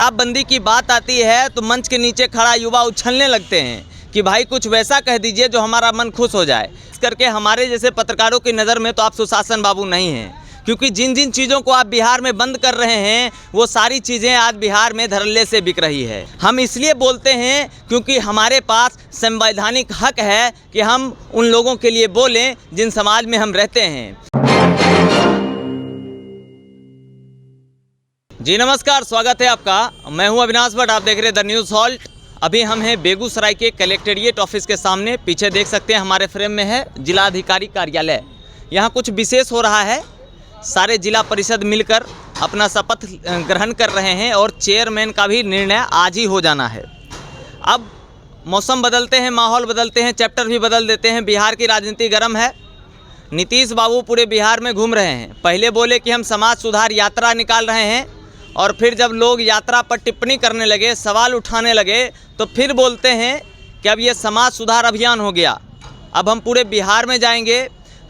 शराबबंदी की बात आती है तो मंच के नीचे खड़ा युवा उछलने लगते हैं कि भाई कुछ वैसा कह दीजिए जो हमारा मन खुश हो जाए। इस करके हमारे जैसे पत्रकारों की नज़र में तो आप सुशासन बाबू नहीं हैं, क्योंकि जिन जिन चीज़ों को आप बिहार में बंद कर रहे हैं वो सारी चीज़ें आज बिहार में धड़ल्ले से बिक रही है। हम इसलिए बोलते हैं क्योंकि हमारे पास संवैधानिक हक है कि हम उन लोगों के लिए बोलें जिन समाज में हम रहते हैं। जी नमस्कार, स्वागत है आपका। मैं हूं अविनाश भट्ट, आप देख रहे हैं द न्यूज़ हॉल्ट। अभी हम हैं बेगूसराय के कलेक्टेरिएट ऑफिस के सामने। पीछे देख सकते हैं हमारे फ्रेम में है जिलाधिकारी कार्यालय। यहाँ कुछ विशेष हो रहा है। सारे जिला परिषद मिलकर अपना शपथ ग्रहण कर रहे हैं और चेयरमैन का भी निर्णय आज ही हो जाना है। अब मौसम बदलते हैं, माहौल बदलते हैं, चैप्टर भी बदल देते हैं। बिहार की राजनीति गर्म है। नीतीश बाबू पूरे बिहार में घूम रहे हैं। पहले बोले कि हम समाज सुधार यात्रा निकाल रहे हैं, और फिर जब लोग यात्रा पर टिप्पणी करने लगे, सवाल उठाने लगे, तो फिर बोलते हैं कि अब ये समाज सुधार अभियान हो गया। अब हम पूरे बिहार में जाएंगे,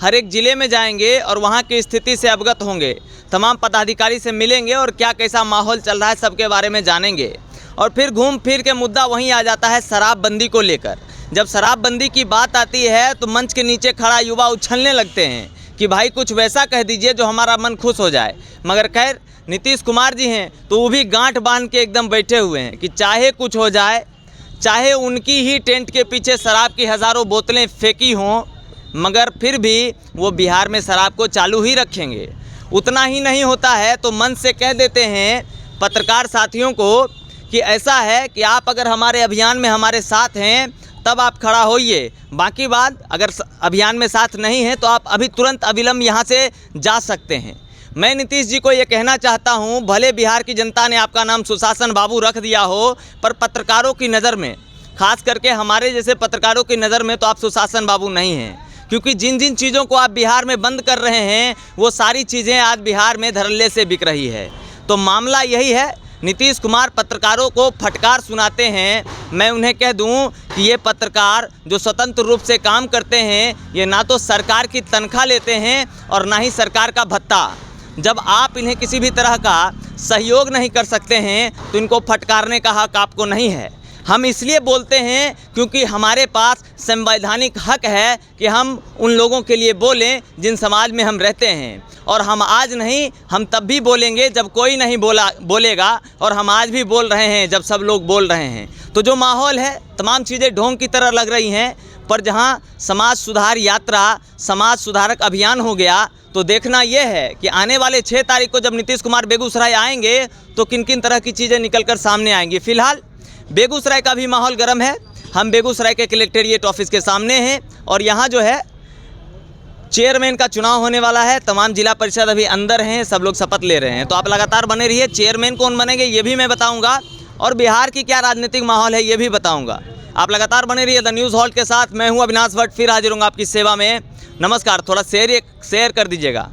हर एक ज़िले में जाएंगे और वहाँ की स्थिति से अवगत होंगे, तमाम पदाधिकारी से मिलेंगे और क्या कैसा माहौल चल रहा है सबके बारे में जानेंगे। और फिर घूम फिर के मुद्दा वहीं आ जाता है शराबबंदी को लेकर। जब शराबबंदी की बात आती है तो मंच के नीचे खड़ा युवा उछलने लगते हैं कि भाई कुछ वैसा कह दीजिए जो हमारा मन खुश हो जाए। मगर खैर नीतीश कुमार जी हैं तो वो भी गांठ बांध के एकदम बैठे हुए हैं कि चाहे कुछ हो जाए, चाहे उनकी ही टेंट के पीछे शराब की हज़ारों बोतलें फेंकी हों, मगर फिर भी वो बिहार में शराब को चालू ही रखेंगे। उतना ही नहीं होता है तो मंच से कह देते हैं पत्रकार साथियों को कि ऐसा है कि आप अगर हमारे अभियान में हमारे साथ हैं तब आप खड़ा होइए, बाकी बात अगर अभियान में साथ नहीं है तो आप अभी तुरंत अविलंब यहाँ से जा सकते हैं। मैं नीतीश जी को ये कहना चाहता हूँ, भले बिहार की जनता ने आपका नाम सुशासन बाबू रख दिया हो, पर पत्रकारों की नज़र में, खास करके हमारे जैसे पत्रकारों की नज़र में तो आप सुशासन बाबू नहीं हैं, क्योंकि जिन जिन चीज़ों को आप बिहार में बंद कर रहे हैं वो सारी चीज़ें आज बिहार में धड़ल्ले से बिक रही है। तो मामला यही है। नीतीश कुमार पत्रकारों को फटकार सुनाते हैं। मैं उन्हें कह दूं कि ये पत्रकार जो स्वतंत्र रूप से काम करते हैं, ये ना तो सरकार की तनख्वाह लेते हैं और ना ही सरकार का भत्ता। जब आप इन्हें किसी भी तरह का सहयोग नहीं कर सकते हैं तो इनको फटकारने का हक आपको नहीं है। हम इसलिए बोलते हैं क्योंकि हमारे पास संवैधानिक हक है कि हम उन लोगों के लिए बोलें जिन समाज में हम रहते हैं। और हम आज नहीं, हम तब भी बोलेंगे जब कोई नहीं बोलेगा, और हम आज भी बोल रहे हैं जब सब लोग बोल रहे हैं। तो जो माहौल है, तमाम चीज़ें ढोंग की तरह लग रही हैं, पर जहाँ समाज सुधार यात्रा, समाज सुधारक अभियान हो गया, तो देखना यह है कि आने वाले 6 तारीख को जब नीतीश कुमार बेगूसराय आएंगे तो किन किन तरह की चीज़ें निकलकर सामने आएंगी। फिलहाल बेगूसराय का भी माहौल गर्म है। हम बेगूसराय के कलेक्टेरिएट ऑफिस के सामने हैं और यहाँ जो है चेयरमैन का चुनाव होने वाला है। तमाम जिला परिषद अभी अंदर हैं, सब लोग शपथ ले रहे हैं। तो आप लगातार बने रहिए। चेयरमैन कौन बनेंगे ये भी मैं बताऊँगा, और बिहार की क्या राजनीतिक माहौल है ये भी बताऊँगा। आप लगातार बने रहिए द न्यूज़ हॉल्ट के साथ। मैं हूँ अविनाश भट्ट, फिर हाजिर हूँ आपकी सेवा में। नमस्कार। थोड़ा शेयर कर दीजिएगा।